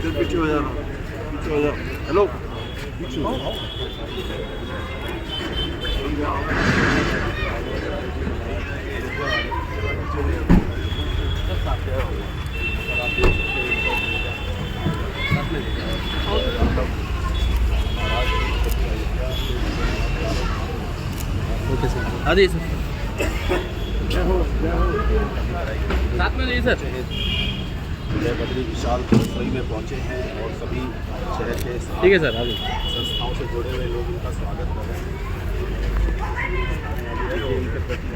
पीछे हो जाना, पीछे हो जाओ। हेलो, पीछे हो जाओ। ओके सर, आ जाइए सर, साथ में जाइए सर। जय बद्री विशाल रसोई में पहुंचे हैं और सभी शहर के ठीक है सर, आ जाइए। संस्थाओं से जुड़े हुए लोग इनका स्वागत कर रहे हैं। इनके प्रति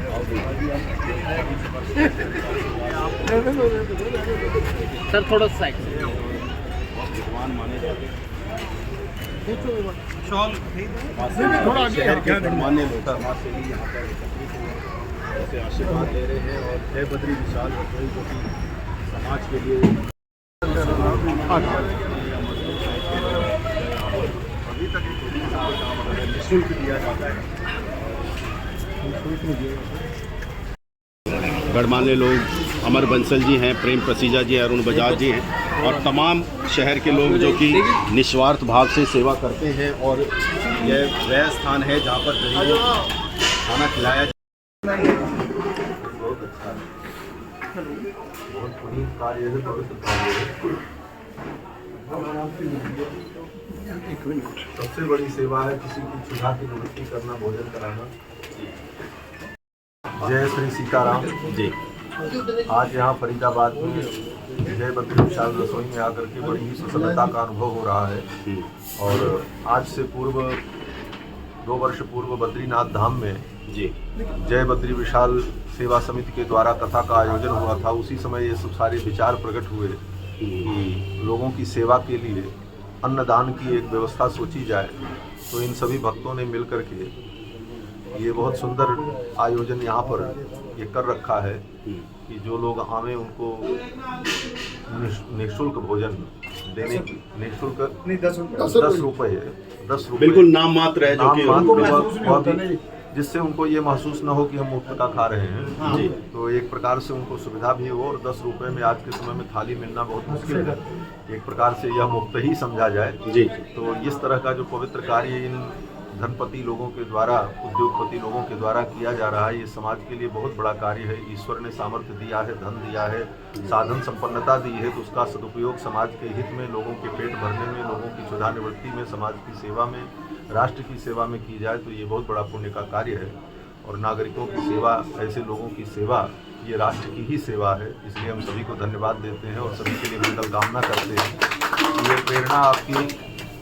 सर थोड़ा साइड से। बहुत विद्वान माने जाते हैं। थोड़ा शहर के गणमान्य लोग समाज से भी यहाँ पर एकत्रित हुए हैं, उनसे आशीर्वाद ले रहे हैं और जय बद्री विशाल रसोई जो कि समाज के लिए अभी तक निःशुल्क दिया जाता है। गणमान्य लोग अमर बंसल जी हैं, प्रेम प्रसीजा जी, अरुण बजाज जी हैं और तमाम शहर के लोग जो कि निस्वार्थ भाव से सेवा करते हैं और यह वह स्थान है जहाँ पर गरीबों को खाना खिलाया जाता है। बहुत अच्छा है, बहुत पुनीत कार्य है, पवित्र कार्य है। सबसे बड़ी सेवा है किसी की क्षुधा की निवृत्ति करना, भोजन कराना। जय श्री सीताराम जी। आज यहाँ फरीदाबाद में जय बद्री विशाल रसोई में आकर के बड़ी ही प्रसन्नता का अनुभव हो रहा है। और आज से पूर्व 2 वर्ष पूर्व बद्रीनाथ धाम में जी जय बद्री विशाल सेवा समिति के द्वारा कथा का आयोजन हुआ था। उसी समय ये सब सारे विचार प्रकट हुए कि लोगों की सेवा के लिए अन्नदान की एक व्यवस्था सोची जाए। तो इन सभी भक्तों ने मिल करके ये बहुत सुंदर आयोजन यहाँ पर ये कर रखा है कि जो लोग आवे उनको निःशुल्क भोजन देने की, निःशुल्क 10 रुपये बिल्कुल नाम मात्र है जो कि जिससे उनको ये महसूस न हो कि हम मुफ्त का खा रहे हैं। जी। तो एक प्रकार से उनको सुविधा भी हो और 10 रुपये में आज के समय में थाली मिलना बहुत मुश्किल है। एक प्रकार से यह मुफ्त ही समझा जाए। जी। तो इस तरह का जो पवित्र कार्य इन धनपति लोगों के द्वारा, उद्योगपति लोगों के द्वारा किया जा रहा है, ये समाज के लिए बहुत बड़ा कार्य है। ईश्वर ने सामर्थ्य दिया है, धन दिया है, साधन संपन्नता दी है, तो उसका सदुपयोग समाज के हित में, लोगों के पेट भरने में, लोगों की क्षुधा निवृत्ति में, समाज की सेवा में, राष्ट्र की सेवा में की जाए तो ये बहुत बड़ा पुण्य का कार्य है। और नागरिकों की सेवा, ऐसे लोगों की सेवा, ये राष्ट्र की ही सेवा है। इसलिए हम सभी को धन्यवाद देते हैं और सभी के लिए मंगल कामना करते हैं कि ये प्रेरणा आपकी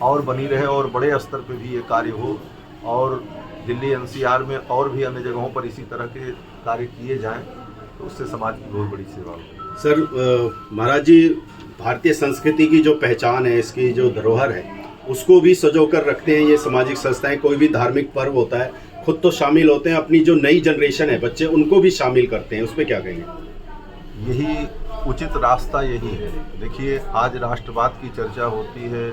और बनी रहे और बड़े स्तर पे भी ये कार्य हो और दिल्ली एनसीआर में और भी अन्य जगहों पर इसी तरह के कार्य किए जाएं तो उससे समाज की बहुत बड़ी सेवा हो। सर महाराज जी, भारतीय संस्कृति की जो पहचान है, इसकी जो धरोहर है, उसको भी सजो कर रखते हैं ये सामाजिक संस्थाएं। कोई भी धार्मिक पर्व होता है, खुद तो शामिल होते हैं, अपनी जो नई जनरेशन है बच्चे, उनको भी शामिल करते हैं। उस पर क्या कहेंगे? यही उचित रास्ता यही है। देखिए, आज राष्ट्रवाद की चर्चा होती है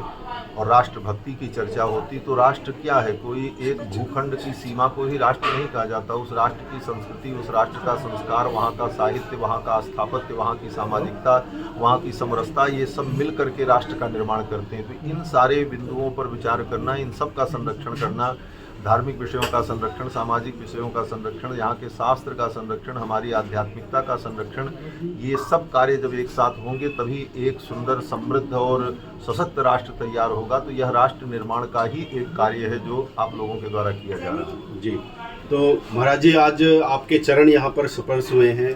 और राष्ट्रभक्ति की चर्चा होती, तो राष्ट्र क्या है? कोई एक भूखंड की सीमा को ही राष्ट्र नहीं कहा जाता। उस राष्ट्र की संस्कृति, उस राष्ट्र का संस्कार, वहाँ का साहित्य, वहाँ का स्थापत्य, वहाँ की सामाजिकता, वहाँ की समरसता, ये सब मिल करके राष्ट्र का निर्माण करते हैं। तो इन सारे बिंदुओं पर विचार करना, इन सब का संरक्षण करना, धार्मिक विषयों का संरक्षण, सामाजिक विषयों का संरक्षण, यहाँ के शास्त्र का संरक्षण, हमारी आध्यात्मिकता का संरक्षण, ये सब कार्य जब एक साथ होंगे तभी एक सुंदर, समृद्ध और सशक्त राष्ट्र तैयार होगा। तो यह राष्ट्र निर्माण का ही एक कार्य है जो आप लोगों के द्वारा किया जा रहा है। जी। तो महाराज जी, आज आपके चरण यहाँ पर स्पर्श हुए हैं,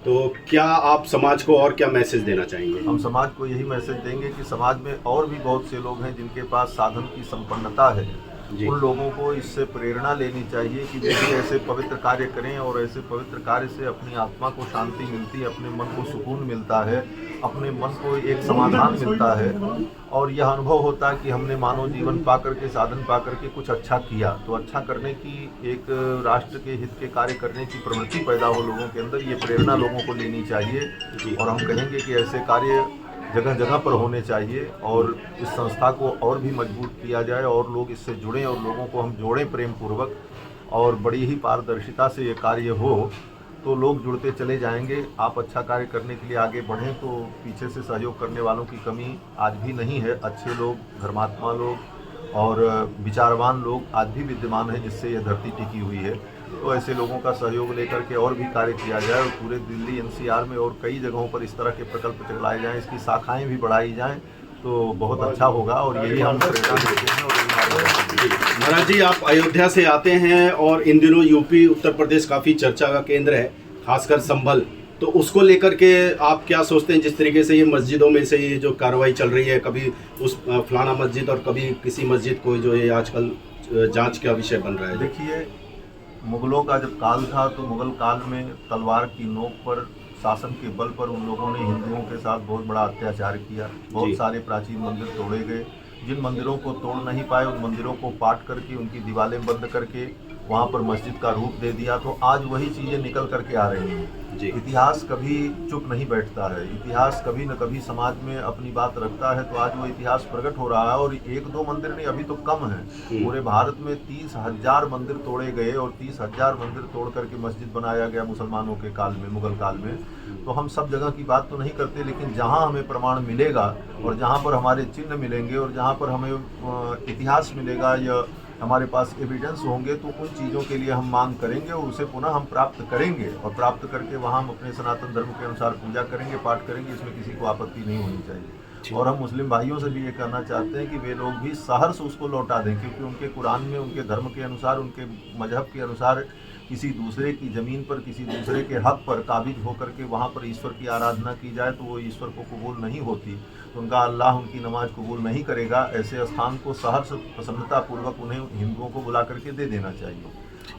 तो क्या आप समाज को और क्या मैसेज देना चाहेंगे? हम समाज को यही मैसेज देंगे कि समाज में और भी बहुत से लोग हैं जिनके पास साधन की संपन्नता है। उन लोगों को इससे प्रेरणा लेनी चाहिए कि वे भी ऐसे पवित्र कार्य करें और ऐसे पवित्र कार्य से अपनी आत्मा को शांति मिलती है, अपने मन को सुकून मिलता है, अपने मन को एक समाधान मिलता है और यह अनुभव होता है कि हमने मानव जीवन पा करके, साधन पा करके कुछ अच्छा किया। तो अच्छा करने की, एक राष्ट्र के हित के कार्य करने की प्रवृत्ति पैदा हो लोगों के अंदर, ये प्रेरणा लोगों को लेनी चाहिए। और हम कहेंगे कि ऐसे कार्य जगह जगह पर होने चाहिए और इस संस्था को और भी मजबूत किया जाए और लोग इससे जुड़ें और लोगों को हम जोड़ें प्रेम पूर्वक और बड़ी ही पारदर्शिता से ये कार्य हो तो लोग जुड़ते चले जाएंगे। आप अच्छा कार्य करने के लिए आगे बढ़ें तो पीछे से सहयोग करने वालों की कमी आज भी नहीं है। अच्छे लोग, धर्मात्मा लोग और विचारवान लोग आज भी विद्यमान हैं, जिससे यह धरती टिकी हुई है। तो ऐसे लोगों का सहयोग लेकर के और भी कार्य किया जाए और पूरे दिल्ली एनसीआर में और कई जगहों पर इस तरह के प्रकल्प चलाए जाएं, इसकी शाखाएं भी बढ़ाई जाएं तो बहुत अच्छा होगा। और यही हम प्रेरणा देते हैं। और महाराज जी, आप अयोध्या से आते हैं और इन दिनों यूपी उत्तर प्रदेश काफ़ी चर्चा का केंद्र है, खासकर संभल। तो उसको लेकर के आप क्या सोचते हैं? जिस तरीके से ये मस्जिदों में से ये जो कार्रवाई चल रही है, कभी उस फलाना मस्जिद और कभी किसी मस्जिद को, जो ये आजकल जांच का विषय बन रहा है। देखिए, मुगलों का जब काल था तो मुगल काल में तलवार की नोक पर, शासन के बल पर उन लोगों ने हिंदुओं के साथ बहुत बड़ा अत्याचार किया। बहुत सारे प्राचीन मंदिर तोड़े गए। जिन मंदिरों को तोड़ नहीं पाए उन मंदिरों को पाट करके, उनकी दीवारें बंद करके वहाँ पर मस्जिद का रूप दे दिया। तो आज वही चीज़ें निकल करके आ रही हैं। इतिहास कभी चुप नहीं बैठता है। इतिहास कभी न कभी समाज में अपनी बात रखता है। तो आज वो इतिहास प्रकट हो रहा है। और 1-2 मंदिर नहीं, अभी तो कम है। पूरे भारत में 30,000 मंदिर तोड़े गए और 30,000 मंदिर तोड़ करके मस्जिद बनाया गया मुसलमानों के काल में, मुगल काल में। तो हम सब जगह की बात तो नहीं करते, लेकिन जहाँ हमें प्रमाण मिलेगा और जहाँ पर हमारे चिन्ह मिलेंगे और जहाँ पर हमें इतिहास मिलेगा या हमारे पास एविडेंस होंगे, तो उन चीज़ों के लिए हम मांग करेंगे और उसे पुनः हम प्राप्त करेंगे। और प्राप्त करके वहाँ हम अपने सनातन धर्म के अनुसार पूजा करेंगे, पाठ करेंगे। इसमें किसी को आपत्ति नहीं होनी चाहिए। और हम मुस्लिम भाइयों से भी ये कहना चाहते हैं कि वे लोग भी सहर्ष उसको लौटा दें, क्योंकि उनके कुरान में, उनके धर्म के अनुसार, उनके मजहब के अनुसार किसी दूसरे की ज़मीन पर, किसी दूसरे के हक पर काबिज होकर के वहाँ पर ईश्वर की आराधना की जाए तो वो ईश्वर को कबूल नहीं होती। तो उनका अल्लाह उनकी नमाज कबूल नहीं करेगा। ऐसे स्थान को सहर्ष प्रसन्नतापूर्वक उन्हें हिंदुओं को बुला करके दे देना चाहिए।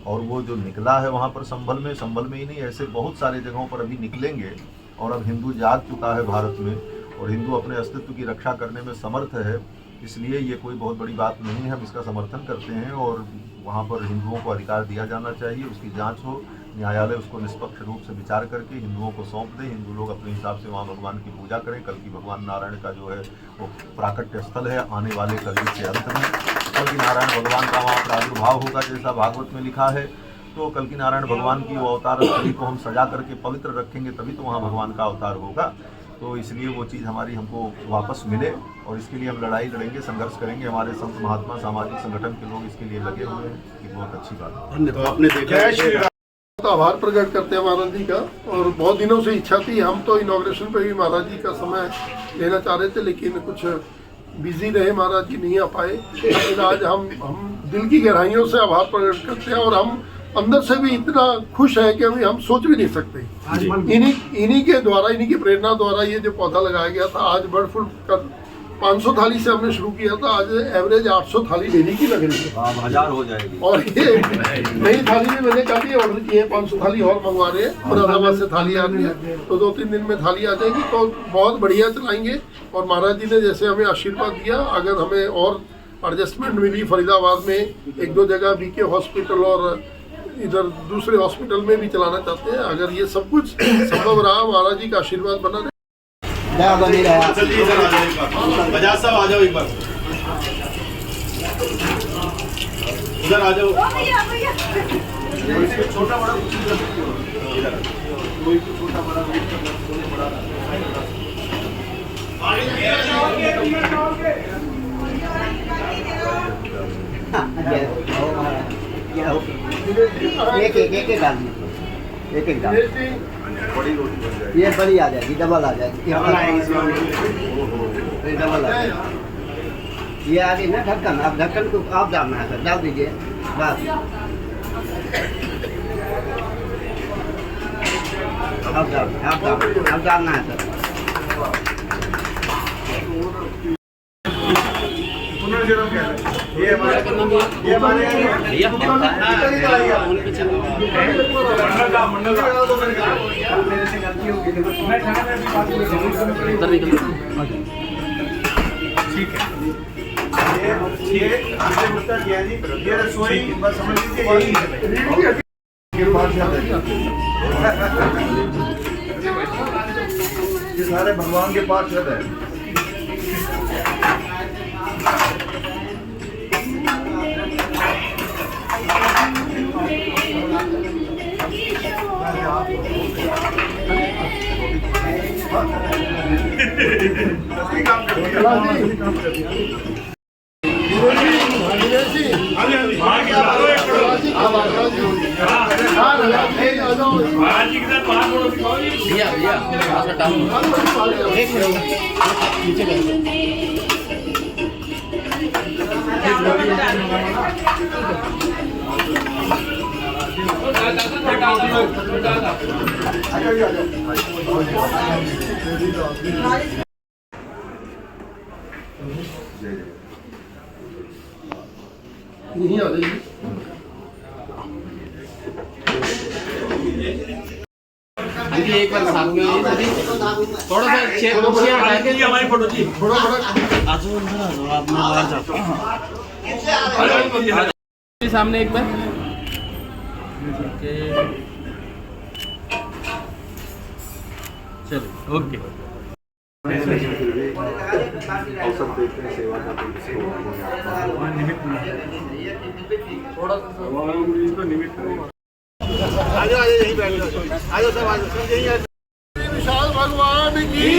और वो जो निकला है वहाँ पर संभल में ही नहीं, ऐसे बहुत सारे जगहों पर अभी निकलेंगे। और अब हिंदू जाग चुका है भारत में और हिंदू अपने अस्तित्व की रक्षा करने में समर्थ है। इसलिए ये कोई बहुत बड़ी बात नहीं है, हम इसका समर्थन करते हैं। और वहाँ पर हिंदुओं को अधिकार दिया जाना चाहिए, उसकी जांच हो, न्यायालय उसको निष्पक्ष रूप से विचार करके हिंदुओं को सौंप दे। हिंदू लोग अपने हिसाब से वहाँ भगवान की पूजा करें। कल की भगवान नारायण का जो है वो प्राकट्य स्थल है आने वाले कलयुग के अंत में। कल की नारायण भगवान का वहाँ प्रादुर्भाव होगा, जैसा भागवत में लिखा है। तो कल की नारायण भगवान की वो अवतार स्थली को हम सजा करके पवित्र रखेंगे, तभी तो वहाँ भगवान का अवतार होगा। तो इसलिए वो चीज़ हमारी हमको वापस मिले और इसके लिए हम लड़ाई लड़ेंगे, संघर्ष करेंगे। हमारे संत महात्मा, सामाजिक संगठन के लोग इसके लिए लगे हुए हैं। ये बहुत अच्छी बात है। तो आपने देखा, तो आभार प्रकट करते हैं महाराज जी का। और बहुत दिनों से इच्छा थी, हम तो इनॉग्रेशन पे भी महाराज जी का समय लेना चाह रहे थे, लेकिन कुछ बिजी रहे, महाराज जी नहीं आ पाए। लेकिन आज हम दिल की गहराइयों से आभार प्रकट करते हैं और हम अंदर से भी इतना खुश है कि अभी हम सोच भी नहीं सकते। इन्हीं के द्वारा, इन्हीं की प्रेरणा द्वारा ये जो पौधा लगाया गया था, आज बर्ड फ्रूट का 500 थाली से हमने शुरू किया था, आज एवरेज 800 थाली डेली की लग रही है। 1000 हो जाएगी। और ये नई थाली भी मैंने काफी ऑर्डर की है, 500 थाली और मंगवा रहे हैं। मुरादाबाद से थाली आ रही है, तो 2-3 दिन में थाली आ जाएगी। तो बहुत बढ़िया चलाएंगे। और महाराज जी ने जैसे हमें आशीर्वाद दिया, अगर हमें और एडजस्टमेंट मिली फरीदाबाद में 1-2 जगह बीके हॉस्पिटल और इधर दूसरे हॉस्पिटल में भी चलाना चाहते हैं, अगर ये सब कुछ संभव रहा, महाराज जी का आशीर्वाद बना रहे। बजाज साहब आ जाओ एक बार, उधर आ जाओ। छोटा बड़ा एक डाल, एक डाल, ये बड़ी आ जाएगी, डबल आ जाएगी, डबल आ जाएगी। ये आ गई ना ढक्कन, अब ढक्कन को आप डालना है सर, डाल दीजिए बस। अब डालना है सर। ठीक है, ये रसोई बस समझ लीजिए यही है। ये सारे भगवान के पास है। आप भैया भैया थोड़ा सा डाउन यहीं आ जाइए। देखिए एक बार साथ में सभी थोड़ा सा चेयर हटा के हमारी फोटो जी थोड़ा थोड़ा सामने एक बार चलो ओके अवसर देते हैं सेवा का विशाल भगवान की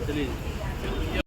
चलिए